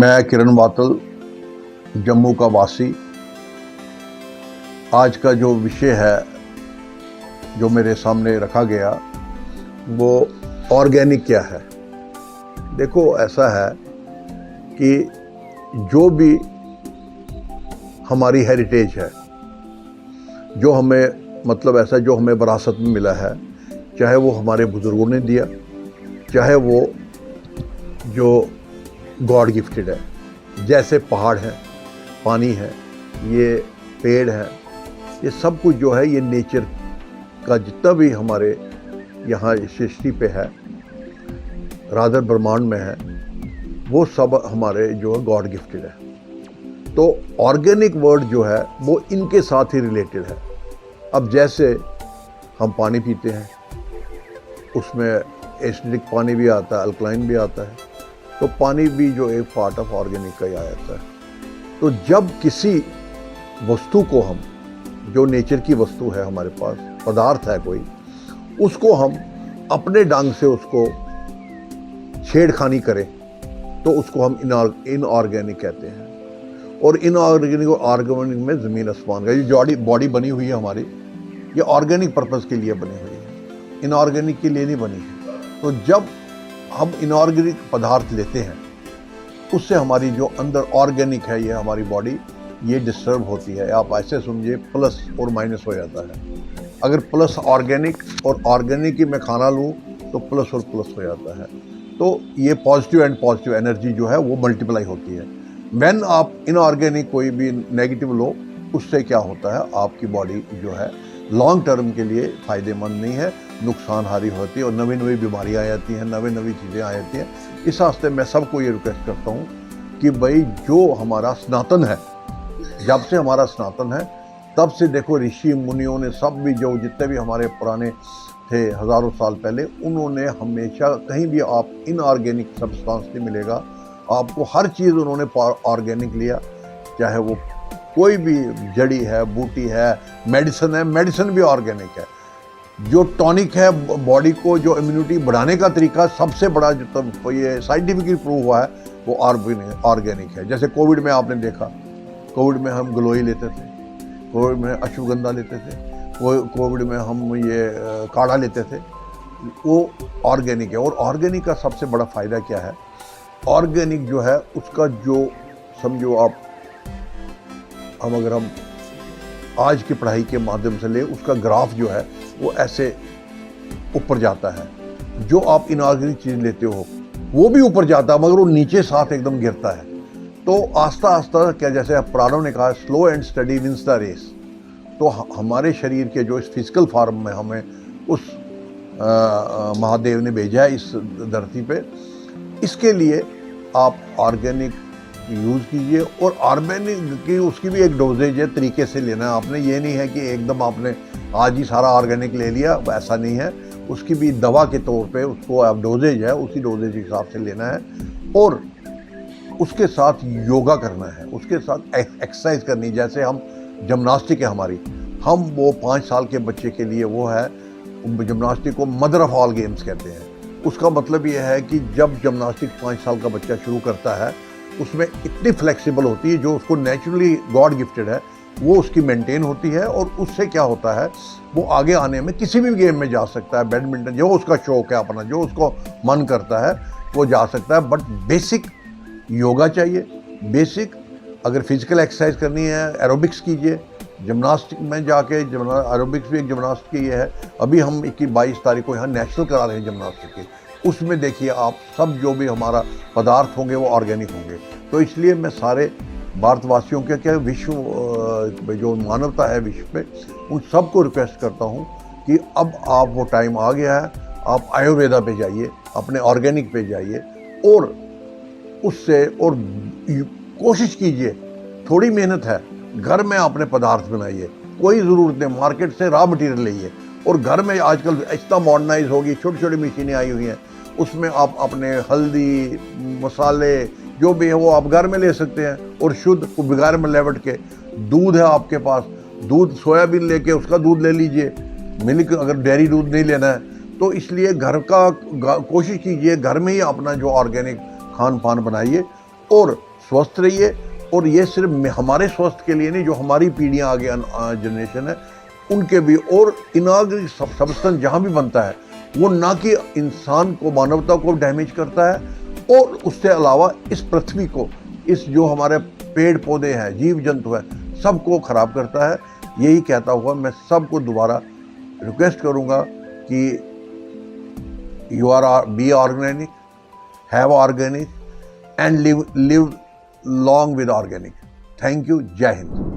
मैं किरण वातल, जम्मू का वासी। आज का जो विषय है जो मेरे सामने रखा गया वो ऑर्गेनिक क्या है। देखो, ऐसा है कि जो भी हमारी हेरिटेज है, जो हमें ऐसा जो हमें विरासत में मिला है, चाहे वो हमारे बुजुर्गों ने दिया, चाहे वो जो गॉड गिफ्टेड है, जैसे पहाड़ है, पानी है, ये पेड़ है, ये सब कुछ जो है ये नेचर का जितना भी हमारे यहाँ सृष्टि पे है, रादर ब्रह्मांड में है, वो सब हमारे जो है गॉड गिफ्टेड है। तो ऑर्गेनिक वर्ड जो है वो इनके साथ ही रिलेटेड है। अब जैसे हम पानी पीते हैं, उसमें एसिडिक पानी भी आता है, अल्कलाइन भी आता है, तो पानी भी जो एक पार्ट ऑफ ऑर्गेनिक का ही आ जाता है। तो जब किसी वस्तु को हम, जो नेचर की वस्तु है हमारे पास, पदार्थ है कोई, उसको हम अपने ढंग से उसको छेड़खानी करें तो उसको हम इनऑर्गेनिक कहते हैं। और इनऑर्गेनिक और ऑर्गेनिक में ज़मीन आसमान का, ये जो बॉडी बनी हुई है हमारी, ये ऑर्गेनिक पर्पज़ के लिए बनी हुई है, इनऑर्गेनिक के लिए नहीं बनी है। तो जब हम इनऑर्गेनिक पदार्थ लेते हैं, उससे हमारी जो अंदर ऑर्गेनिक है, ये हमारी बॉडी ये डिस्टर्ब होती है। आप ऐसे समझिए, प्लस और माइनस हो जाता है। अगर प्लस ऑर्गेनिक और ऑर्गेनिक ही मैं खाना लूँ तो प्लस और प्लस हो जाता है। तो ये पॉजिटिव एनर्जी जो है वो मल्टीप्लाई होती है। व्हेन आप इनऑर्गेनिक कोई भी नेगेटिव लो, उससे क्या होता है, आपकी बॉडी जो है लॉन्ग टर्म के लिए फ़ायदेमंद नहीं है, नुकसानहारी होती है और नवी नवी बीमारियाँ आ जाती हैं, नवी चीज़ें आ जाती हैं। इस वास्ते मैं सबको ये रिक्वेस्ट करता हूँ कि भाई जो हमारा सनातन है, जब से हमारा सनातन है तब से देखो ऋषि मुनियों ने सब भी, जो जितने भी हमारे पुराने थे हज़ारों साल पहले, उन्होंने हमेशा कहीं भी आप इनऑर्गेनिक सब्सटेंस नहीं मिलेगा आपको। हर चीज़ उन्होंने ऑर्गेनिक लिया, चाहे वो कोई भी जड़ी है, बूटी है, मेडिसिन है, मेडिसिन भी ऑर्गेनिक है। जो टॉनिक है बॉडी को, जो इम्यूनिटी बढ़ाने का तरीका सबसे बड़ा जो तो ये साइंटिफिकली प्रूव हुआ है वो ऑर्गेनिक है। जैसे कोविड में आपने देखा, कोविड में हम ग्लोई लेते थे, कोविड में अश्वगंधा लेते थे, कोविड में हम ये काढ़ा लेते थे, वो ऑर्गेनिक है। और ऑर्गेनिक का सबसे बड़ा फ़ायदा क्या है, ऑर्गेनिक जो है उसका जो समझो आप, अगर हम आज की पढ़ाई के माध्यम से ले, उसका ग्राफ जो है वो ऐसे ऊपर जाता है। जो आप इनऑर्गेनिक चीज़ लेते हो वो भी ऊपर जाता है, मगर वो नीचे साथ एकदम गिरता है। तो आस्ता आस्ता क्या, जैसे पुरानों ने कहा, slow and steady wins the race. तो हमारे शरीर के जो इस फिजिकल फॉर्म में हमें उस महादेव ने भेजा है इस धरती पे, इसके लिए आप ऑर्गेनिक यूज़ कीजिए। और ऑर्गेनिक की उसकी भी एक डोजेज है, तरीके से लेना है आपने। ये नहीं है कि एकदम आपने आज ही सारा ऑर्गेनिक ले लिया, ऐसा नहीं है। उसकी भी दवा के तौर पे उसको आप डोजेज है, उसी डोजेज के हिसाब से लेना है। और उसके साथ योगा करना है, उसके साथ एक्सरसाइज करनी। जैसे हम जिम्नास्टिक है हमारी, हम वो 5 साल के बच्चे के लिए वो है, जिम्नास्टिक को मदर ऑफ ऑल गेम्स कहते हैं। उसका मतलब ये है कि जब जिम्नास्टिक 5 साल का बच्चा शुरू करता है, उसमें इतनी फ्लेक्सिबल होती है, जो उसको नेचुरली गॉड गिफ्टेड है, वो उसकी मेंटेन होती है। और उससे क्या होता है, वो आगे आने में किसी भी गेम में जा सकता है। बैडमिंटन, जो उसका शौक है अपना, जो उसको मन करता है वो जा सकता है। बट बेसिक योगा चाहिए, बेसिक अगर फिजिकल एक्सरसाइज करनी है, एरोबिक्स कीजिए। जिम्नास्टिक में जाके, एरोबिक्स भी एक जिम्नास्टिक की है। अभी हम 22 तारीख को यहाँ नेशनल करा रहे हैं जिम्नास्टिक की। उसमें देखिए आप, सब जो भी हमारा पदार्थ होंगे वो ऑर्गेनिक होंगे। तो इसलिए मैं सारे भारतवासियों के, क्या विश्व जो मानवता है विश्व पे, उन सबको रिक्वेस्ट करता हूँ कि अब आप वो टाइम आ गया है, आप आयुर्वेदा पे जाइए, अपने ऑर्गेनिक पे जाइए और उससे और कोशिश कीजिए। थोड़ी मेहनत है, घर में अपने पदार्थ बनाइए, कोई ज़रूरत नहीं मार्केट से रॉ मटेरियल लाइए। और घर में आजकल इतना मॉडर्नाइज होगी, छोटी छोटी मशीनें आई हुई हैं, उसमें आप अपने हल्दी, मसाले जो भी है वो आप घर में ले सकते हैं। और शुद्ध, बगैर मिलावट के। दूध है आपके पास, दूध सोयाबीन लेके उसका दूध ले लीजिए। मिल्क, अगर डेयरी दूध नहीं लेना है तो इसलिए घर का कोशिश कीजिए, घर में ही अपना जो ऑर्गेनिक खान पान बनाइए। और स्वस्थ रहिए। और ये सिर्फ हमारे स्वास्थ्य के लिए नहीं, जो हमारी पीढ़ियाँ आगे जनरेशन है उनके भी। और इनऑर्गेनिक सब्सटेंस जहाँ भी बनता है वो ना कि इंसान को, मानवता को डैमेज करता है और उससे अलावा इस पृथ्वी को, इस जो हमारे पेड़ पौधे हैं, जीव जंतु है, सबको खराब करता है। यही कहता हुआ मैं सबको दोबारा रिक्वेस्ट करूँगा कि B organic, have organic and live long with organic. Thank you. जय हिंद।